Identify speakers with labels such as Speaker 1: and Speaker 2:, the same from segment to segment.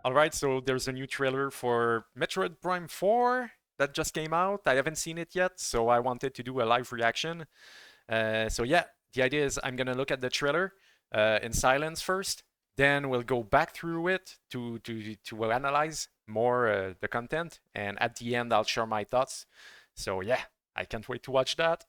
Speaker 1: Alright, so there's a new trailer for Metroid Prime 4 that just came out. I haven't seen it yet, so I wanted to do a live reaction. So yeah, the idea is I'm gonna look at the trailer in silence first, then we'll go back through it to analyze more the content, and at the end I'll share my thoughts. So yeah, I can't wait to watch that.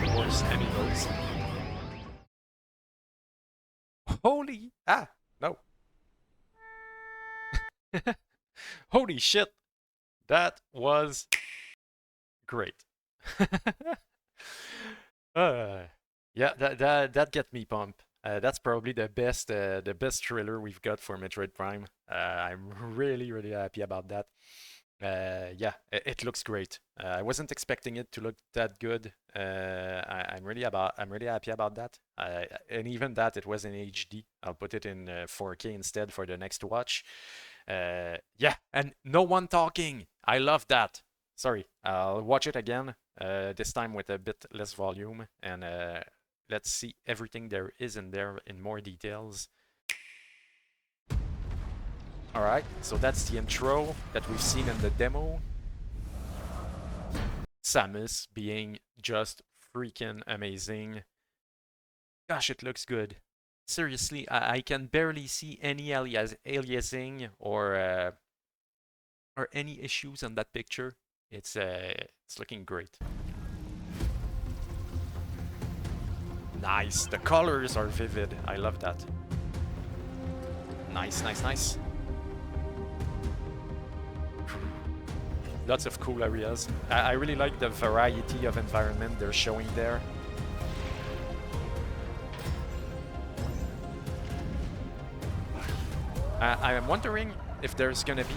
Speaker 1: Of course, amiibos. Holy no. Holy shit, that was great. uh, yeah, that get me pumped. That's probably the best trailer we've got for Metroid Prime. I'm really happy about that. Yeah, it looks great. I wasn't expecting it to look that good. I'm really happy about that. And even that it was in HD. I'll put it in 4K instead for the next watch. Yeah, and no one talking. I love that. Sorry, I'll watch it again. This time with a bit less volume, and let's see everything there is in there in more details. Alright, so that's the intro that we've seen in the demo. Samus being just freaking amazing. Gosh, it looks good. Seriously, I can barely see any aliasing or any issues on that picture. It's looking great. Nice. The colors are vivid. I love that. Nice. Lots of cool areas. I really like the variety of environment they're showing there. I am wondering if there's gonna be.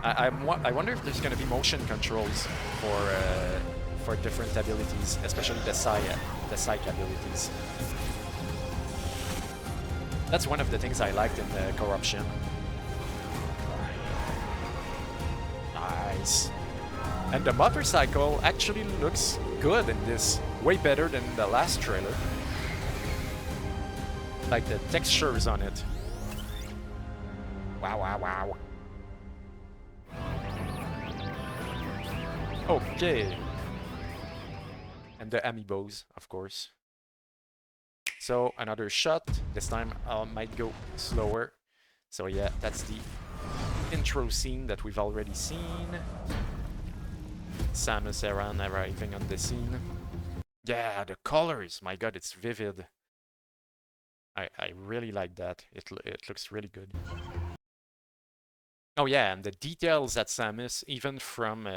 Speaker 1: I wonder if there's gonna be motion controls for different abilities, especially the psych abilities. That's one of the things I liked in the Corruption. Nice. And the motorcycle actually looks good in this, way better than the last trailer. Like the textures on it. Wow. Okay. And the amiibos, of course. So another shot. This time I might go slower. So yeah, that's the intro scene that we've already seen. Samus Aran arriving on the scene. Yeah, the colors, my god, it's vivid. I really like that. It looks really good. Oh yeah, and the details at Samus, even from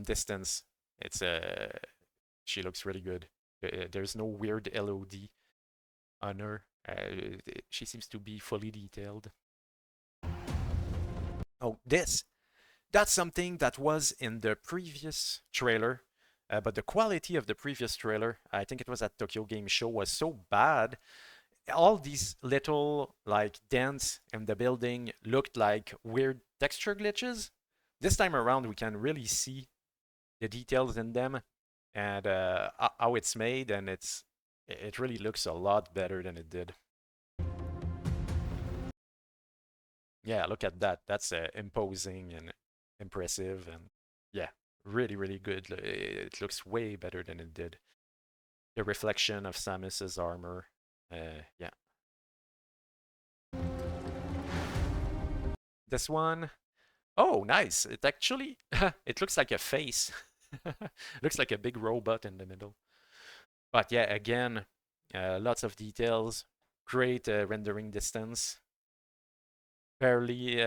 Speaker 1: distance, it's she looks really good. There's no weird LOD on her. She seems to be fully detailed. Oh, that's something that was in the previous trailer, but the quality of the previous trailer, I think it was at Tokyo Game Show, was so bad. All these little like dents in the building looked like weird texture glitches. This time around, we can really see the details in them and how it's made, and it really looks a lot better than it did. Yeah, look at that. That's imposing and impressive, and yeah, really, really good. It looks way better than it did. The reflection of Samus's armor. Yeah. This one. Oh, nice. It actually, it looks like a face. Looks like a big robot in the middle. But yeah, again, lots of details. Great rendering distance. Barely,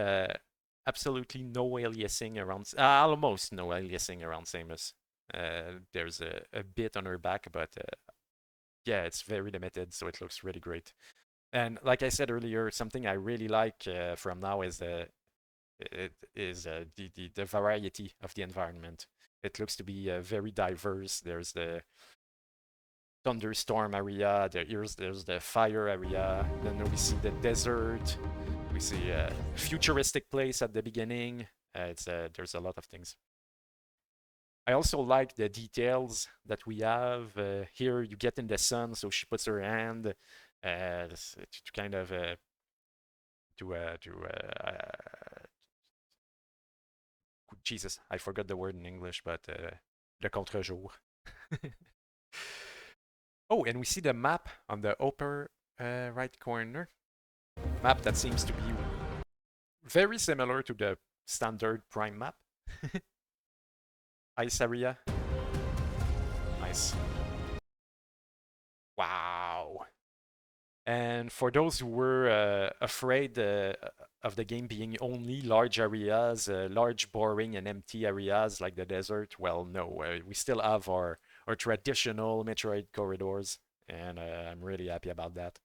Speaker 1: absolutely no aliasing around, almost no aliasing around Samus. There's a bit on her back, but yeah, it's very limited, so it looks really great. And like I said earlier, something I really like from now is the variety of the environment. It looks to be very diverse. There's the thunderstorm area, there's the fire area, then we see the desert, we see a futuristic place at the beginning. There's a lot of things. I also like the details that we have. Here you get in the sun, so she puts her hand to kind of Jesus, I forgot the word in English, but le contre-jour. Oh, and we see the map on the upper right corner. Map that seems to be very similar to the standard Prime map. Ice area. Nice. Wow. And for those who were afraid of the game being only large areas, large, boring, and empty areas like the desert, well, no. We still have our traditional Metroid corridors, and I'm really happy about that.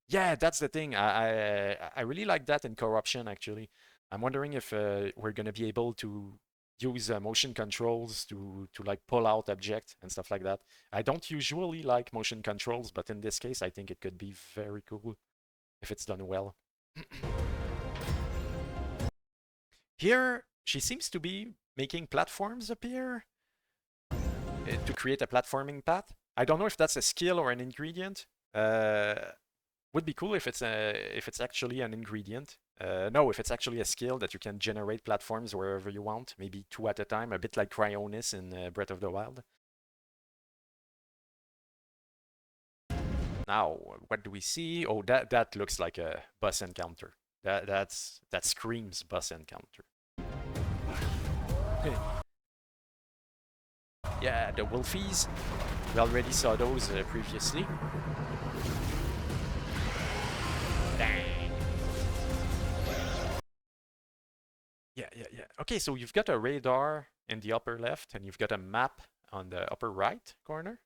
Speaker 1: Yeah, that's the thing. I really like that in Corruption, actually. I'm wondering if we're gonna be able to use motion controls to like pull out objects and stuff like that. I don't usually like motion controls, but in this case, I think it could be very cool if it's done well. Here, she seems to be making platforms appear to create a platforming path. I don't know if that's a skill or an ingredient. Would be cool if it's actually an ingredient. No, if it's actually a skill that you can generate platforms wherever you want, maybe 2 at a time, a bit like Cryonis in Breath of the Wild. Now, what do we see? Oh, that looks like a boss encounter. That screams boss encounter. Yeah, the Wolfies. We already saw those previously. Dang. Yeah. Okay, so you've got a radar in the upper left, and you've got a map on the upper right corner.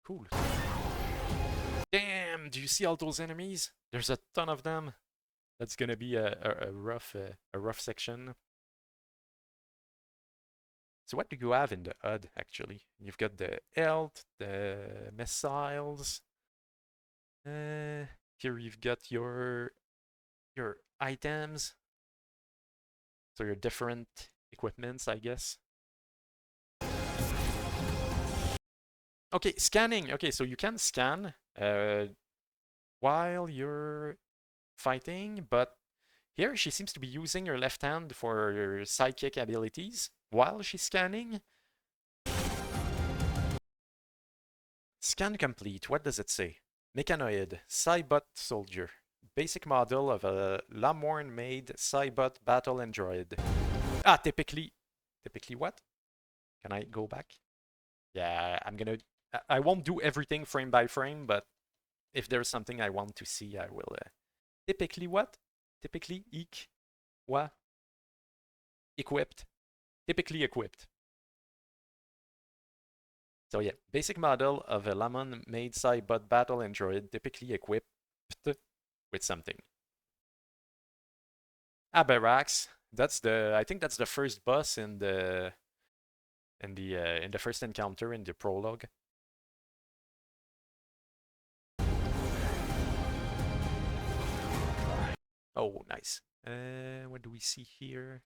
Speaker 1: Cool. Damn, do you see all those enemies? There's a ton of them. That's gonna be a rough section. So what do you have in the HUD, actually? You've got the health, the missiles. Here you've got your items. So your different equipments, I guess. Okay, scanning. Okay, so you can scan while you're fighting, but here she seems to be using her left hand for her psychic abilities while she's scanning. Scan complete. What does it say? Mechanoid, Cybot Soldier. Basic model of a Lamorn-made Cybot battle android. Typically what? Can I go back? Yeah, I won't do everything frame by frame, but if there's something I want to see, I will. Typically what? Typically what? Equipped. Typically equipped. So yeah, basic model of a Lamon-made Cybot battle android, typically equipped with something. Aberax. I think that's the first boss in the first encounter in the prologue. Oh, nice. What do we see here?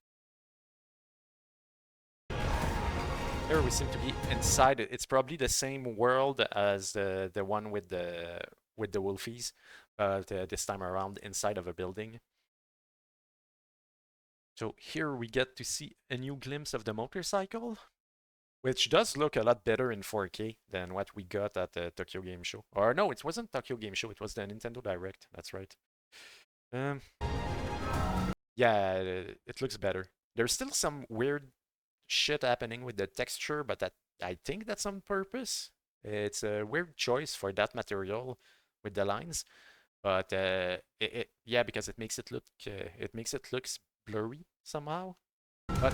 Speaker 1: Here we seem to be inside it. It's probably the same world as the one with the with the wolfies, but this time around inside of a building. So here we get to see a new glimpse of the motorcycle, which does look a lot better in 4K than what we got at the Tokyo Game Show. Or no, it wasn't Tokyo Game Show, it was the Nintendo Direct, that's right. Um, yeah, it looks better. There's still some weird shit happening with the texture, but I think that's on purpose. It's a weird choice for that material with the lines, but yeah, because it makes it looks blurry somehow. But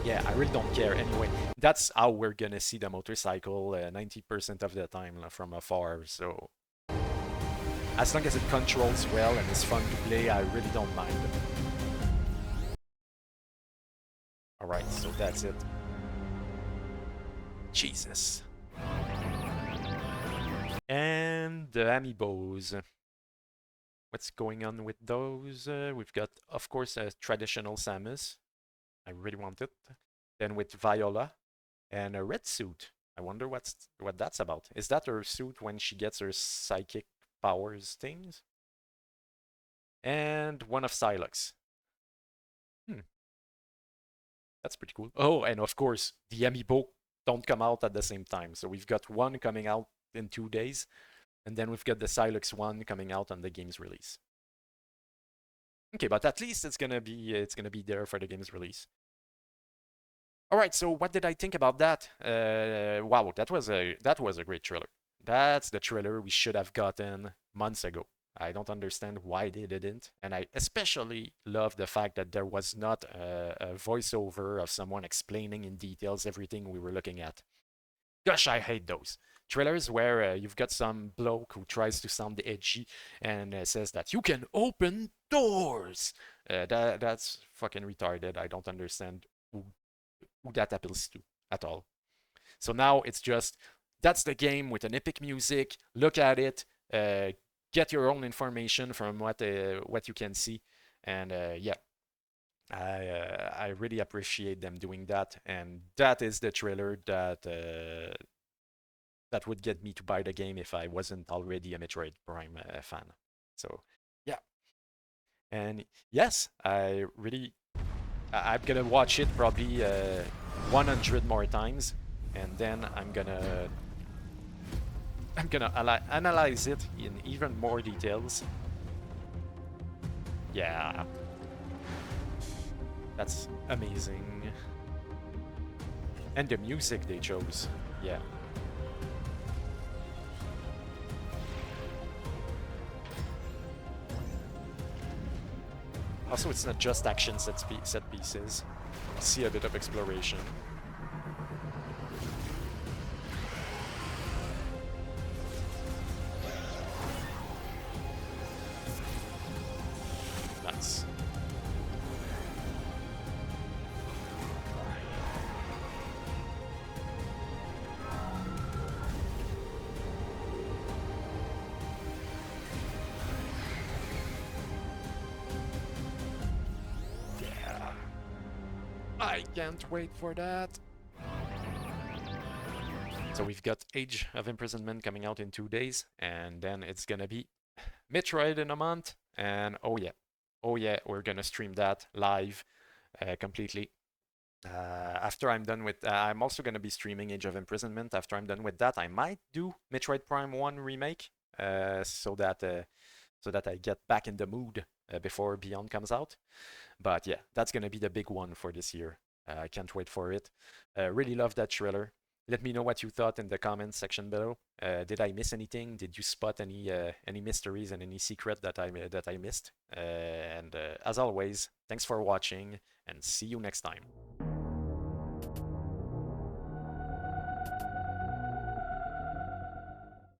Speaker 1: yeah, I really don't care anyway. That's how we're gonna see the motorcycle 90% of the time from afar. So as long as it controls well and is fun to play, I really don't mind. All right, so that's it. Jesus. And the amiibos. What's going on with those? We've got, of course, a traditional Samus. I really want it. Then with Viola and a red suit. I wonder what that's about. Is that her suit when she gets her psychic powers things? And one of Psylocke. Hmm, that's pretty cool. Oh, and of course, the amiibo don't come out at the same time. So we've got one coming out in 2 days, and then we've got the Psylocke one coming out on the game's release. Okay, but at least it's gonna be there for the game's release. All right, so what did I think about that? Wow, that was a great trailer. That's the trailer we should have gotten months ago. I don't understand why they didn't, and I especially love the fact that there was not a voiceover of someone explaining in details everything we were looking at. Gosh, I hate those trailers where you've got some bloke who tries to sound edgy and says that you can open doors. That's fucking retarded. I don't understand who that appeals to at all. So now it's just that's the game with an epic music. Look at it. Get your own information from what you can see, and yeah, I really appreciate them doing that, and that is the trailer that would get me to buy the game if I wasn't already a Metroid Prime fan. So yeah, and yes, I'm gonna watch it probably 100 more times, and then I'm gonna analyze it in even more details. Yeah, that's amazing. And the music they chose, yeah. Also, it's not just action set pieces. You see a bit of exploration. Nice. I can't wait for that. So we've got Age of Imprisonment coming out in 2 days, and then it's gonna be Metroid in a month, and oh yeah, we're gonna stream that live completely. After I'm done with, I'm also gonna be streaming Age of Imprisonment. After I'm done with that, I might do Metroid Prime 1 remake, so that I get back in the mood before Beyond comes out. But yeah, that's gonna be the big one for this year. I can't wait for it. Really love that trailer. Let me know what you thought in the comments section below. Did I miss anything? Did you spot any mysteries and any secret that I missed? And as always, thanks for watching, and see you next time.